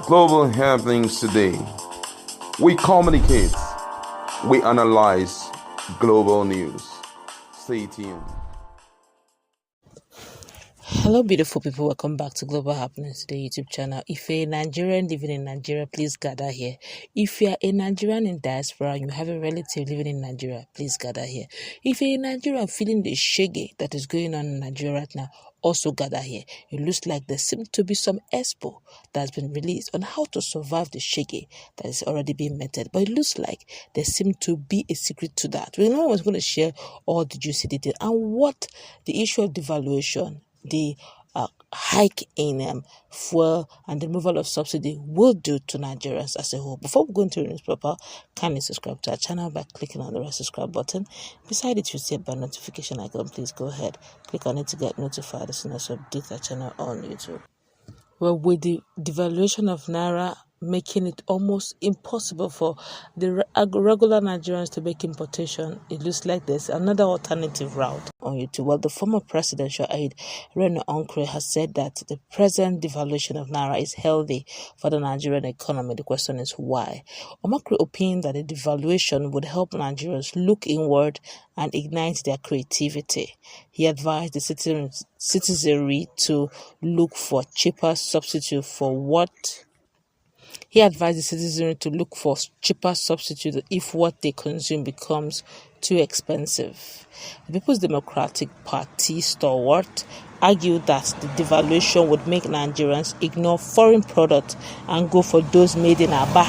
Global happenings today. We communicate, we analyze global news. Stay tuned. Hello, beautiful people. Welcome back to Global Happenings Today YouTube channel. If you're a Nigerian living in Nigeria, please gather here. If you're a Nigerian in diaspora and you have a relative living in Nigeria, please gather here. If you're a Nigerian feeling the shege that is going on in Nigeria right now, also gather here. It looks like there seems to be some expo that has been released on how to survive the shege that is already being meted. But it looks like there seems to be a secret to that. We know what's going to share all the juicy details and what the issue of devaluation, the hike in fuel and the removal of subsidy will do to Nigerians as a whole. Before we go into the news proper, kindly subscribe to our channel by clicking on the red subscribe button. Beside it, you see a bell notification icon. Please go ahead, click on it to get notified as soon as we update our channel on YouTube. Well, with the devaluation of Naira making it almost impossible for the regular Nigerians to make importation, it looks like there's another alternative route on YouTube. Well, the former presidential aide, has said that the present devaluation of Naira is healthy for the Nigerian economy. The question is why? Omakri opined that the devaluation would help Nigerians look inward and ignite their creativity. He advised the citizenry to look for cheaper substitute for what if what they consume becomes too expensive. The People's Democratic Party stalwart argued that the devaluation would make Nigerians ignore foreign products and go for those made in Aba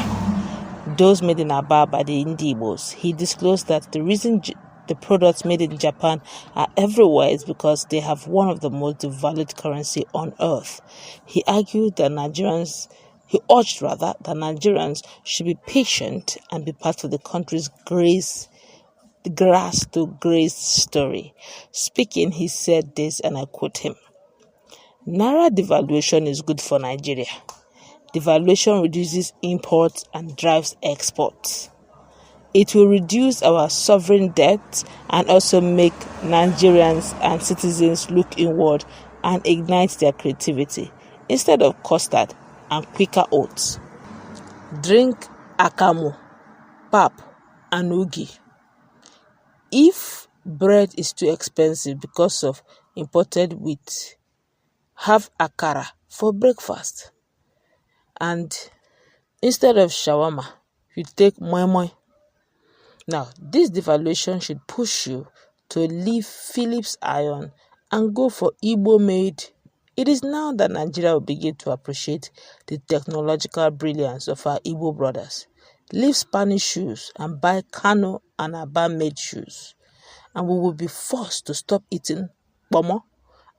by the Igbos. He disclosed that the reason the products made in Japan are everywhere is because they have one of the most devalued currency on earth. He urged that Nigerians should be patient and be part of the country's grass to grace story. Speaking, he said this, and I quote him: Naira devaluation is good for Nigeria. Devaluation reduces imports and drives exports. It will reduce our sovereign debt and also make Nigerians and citizens look inward and ignite their creativity. Instead of custard and quicker oats, drink akamu, pap, and ugi. If bread is too expensive because of imported wheat, have akara for breakfast. And instead of shawarma, you take moi moi. Now, this devaluation should push you to leave Philips iron and go for Igbo made. It is now that Nigeria will begin to appreciate the technological brilliance of our Igbo brothers. Leave Spanish shoes and buy Kano and Aba made shoes. And we will be forced to stop eating pomo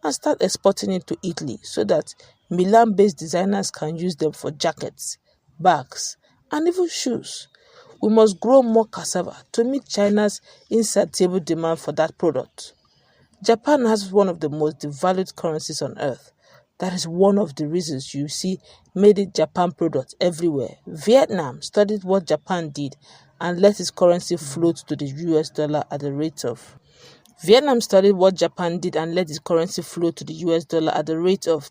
and start exporting it to Italy so that Milan-based designers can use them for jackets, bags, and even shoes. We must grow more cassava to meet China's insatiable demand for that product. Japan has one of the most devalued currencies on earth. That is one of the reasons you see made in Japan products everywhere. Vietnam studied what Japan did and let its currency float to the US dollar at the rate of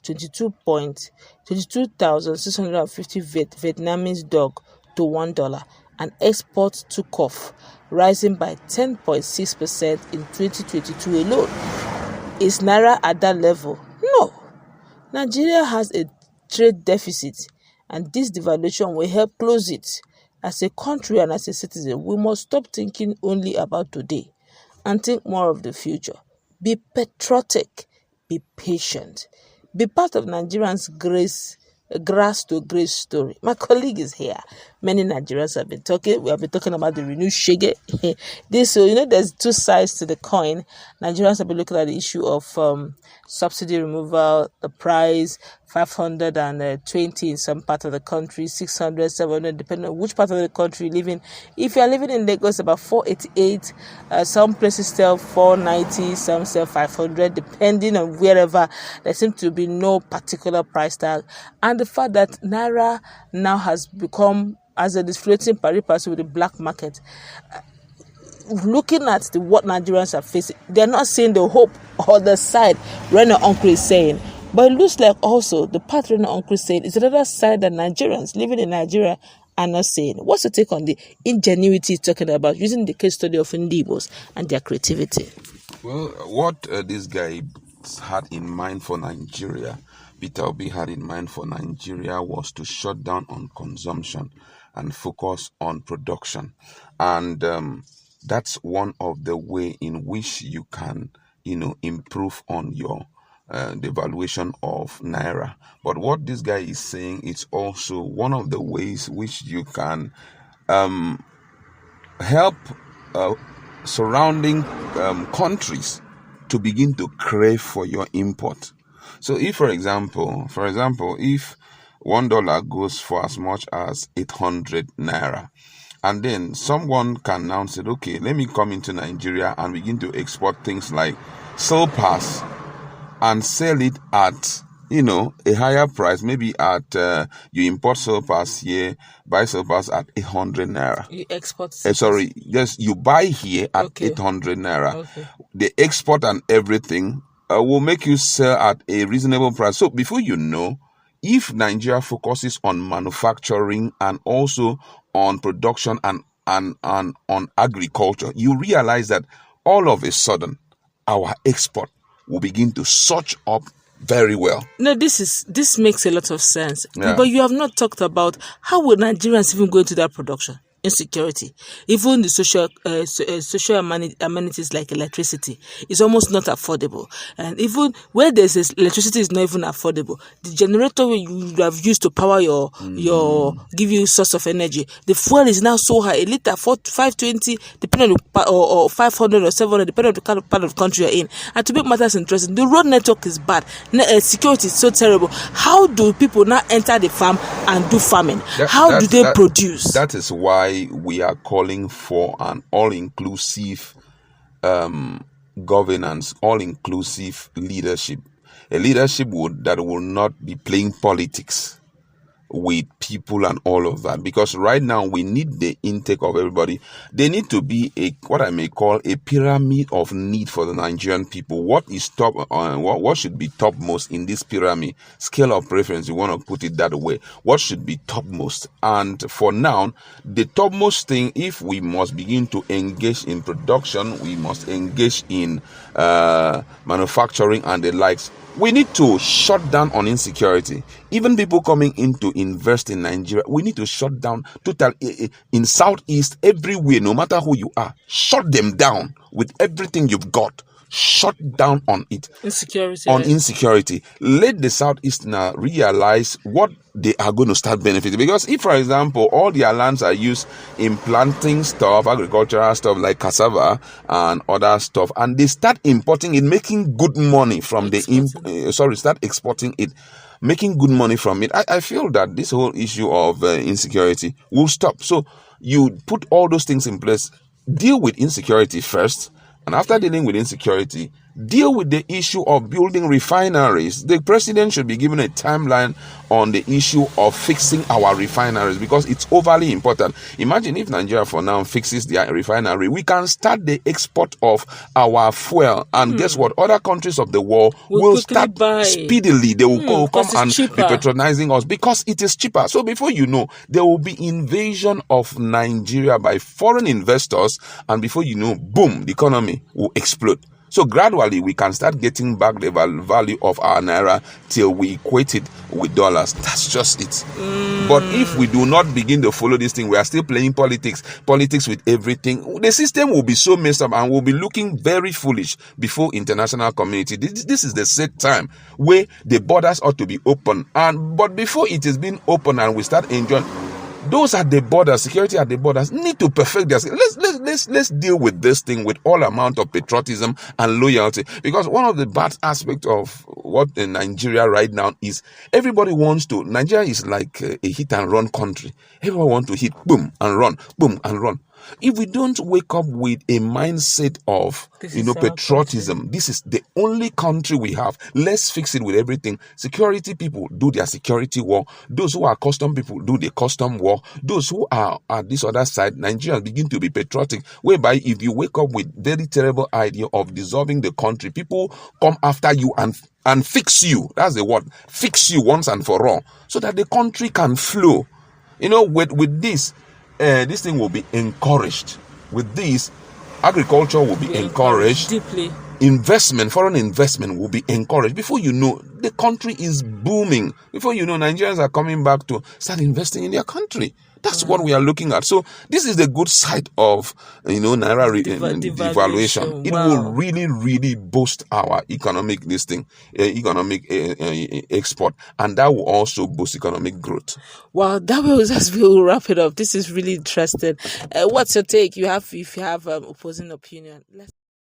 22,650 Vietnamese dong to $1. And exports took off, rising by 10.6% in 2022 alone. Is Naira at that level? No. Nigeria has a trade deficit, and this devaluation will help close it. As a country and as a citizen, we must stop thinking only about today and think more of the future. Be patriotic, be patient, be part of Nigerians' grass to grace story. My colleague is here. Many Nigerians have been talking. We have been talking about the renewed shege. There's two sides to the coin. Nigerians have been looking at the issue of subsidy removal, the price, 520 in some part of the country, 600, 700, depending on which part of the country you live in. If you are living in Lagos, about 488. Some places sell 490, some sell 500, depending on wherever. There seems to be no particular price tag. And the fact that Naira now has become, as it is floating pari passu with the black market, looking at what Nigerians are facing, they're not seeing the hope or the side Reno Uncle is saying But it looks like also the pattern Uncle said is another side that Nigerians living in Nigeria are not saying. What's your take on the ingenuity he's talking about, using the case study of Igbos and their creativity? Well, what this guy had in mind for Nigeria, Peter Obi had in mind for Nigeria, was to shut down on consumption and focus on production. And that's one of the way in which you can, improve on your the valuation of Naira. But what this guy is saying, it's also one of the ways which you can help surrounding countries to begin to crave for your import. So if, for example, if $1 goes for as much as 800 Naira, and then someone can now say, okay, let me come into Nigeria and begin to export things like silpas and sell it at a higher price, maybe at you import silpas here, buy silpas at 800 Naira. You export yes, you buy here at 800 Naira. Okay. The export and everything will make you sell at a reasonable price. So before you know, if Nigeria focuses on manufacturing and also on production and on agriculture, you realize that all of a sudden our export will begin to surge up very well. No, this makes a lot of sense. Yeah. But you have not talked about how will Nigerians even go into that production? Insecurity, even the social amenities like electricity is almost not affordable, and even where there's electricity is not even affordable. The generator you have used to power your give you source of energy, the fuel is now so high, a liter 520, depending on or 500 or 700, depending on the kind of part of the country you're in. And to make matters interesting, the road network is bad. Security is so terrible. How do people now enter the farm and do farming? How do they produce? That is why we are calling for an all-inclusive governance, all-inclusive leadership. A leadership that will not be playing politics with people and all of that, because right now we need the intake of everybody. They need to be what I may call a pyramid of need for the Nigerian people. What is top? What should be topmost in this pyramid scale of preference? You want to put it that way. What should be topmost? And for now, the topmost thing, if we must begin to engage in production, we must engage in manufacturing and the likes. We need to shut down on insecurity. Even people coming in to invest in Nigeria, we need to shut down total in Southeast, everywhere, no matter who you are. Shut them down with everything you've got. Shut down on it. Insecurity. Let the Southeast now realize what they are going to start benefiting. Because if, for example, all their lands are used in planting stuff, agricultural stuff like cassava and other stuff, and they start importing it, making good money from start exporting it, making good money from it, I feel that this whole issue of insecurity will stop. So you put all those things in place, deal with insecurity first, and after dealing with insecurity, deal with the issue of building refineries. The president should be given a timeline on the issue of fixing our refineries, because it's overly important. Imagine if Nigeria for now fixes their refinery, we can start the export of our fuel, and guess what? Other countries of the world will start speedily. They will come and be patronizing us because it is cheaper. So before you know, there will be invasion of Nigeria by foreign investors, and before you know, boom, the economy will explode. So gradually, we can start getting back the value of our Naira till we equate it with dollars. That's just it. But if we do not begin to follow this thing, we are still playing politics with everything. The system will be so messed up and will be looking very foolish before international community. This is the set time where the borders ought to be open. But before it is being open and we start enjoying, those at the borders, security at the borders, need to perfect their skill. Let's deal with this thing with all amount of patriotism and loyalty. Because one of the bad aspects of what in Nigeria right now is everybody wants to. Nigeria is like a hit and run country. Everyone wants to hit, boom and run, boom and run. If we don't wake up with a mindset of, patriotism, this is the only country we have. Let's fix it with everything. Security people do their security war. Those who are custom people do the custom war. Those who are at this other side, Nigerians begin to be patriotic, whereby if you wake up with very terrible idea of dissolving the country, people come after you and fix you. That's the word. Fix you once and for all, so that the country can flow. With this, this thing will be encouraged. With this, agriculture will be encouraged deeply. Foreign investment will be encouraged. Before you know, the country is booming. Before you know, Nigerians are coming back to start investing in their country. That's what we are looking at. So this is the good side of Naira devaluation. It will really, really boost our economic export, and that will also boost economic growth. Well, that was as we will wrap it up. This is really interesting. What's your take? If you have opposing opinion.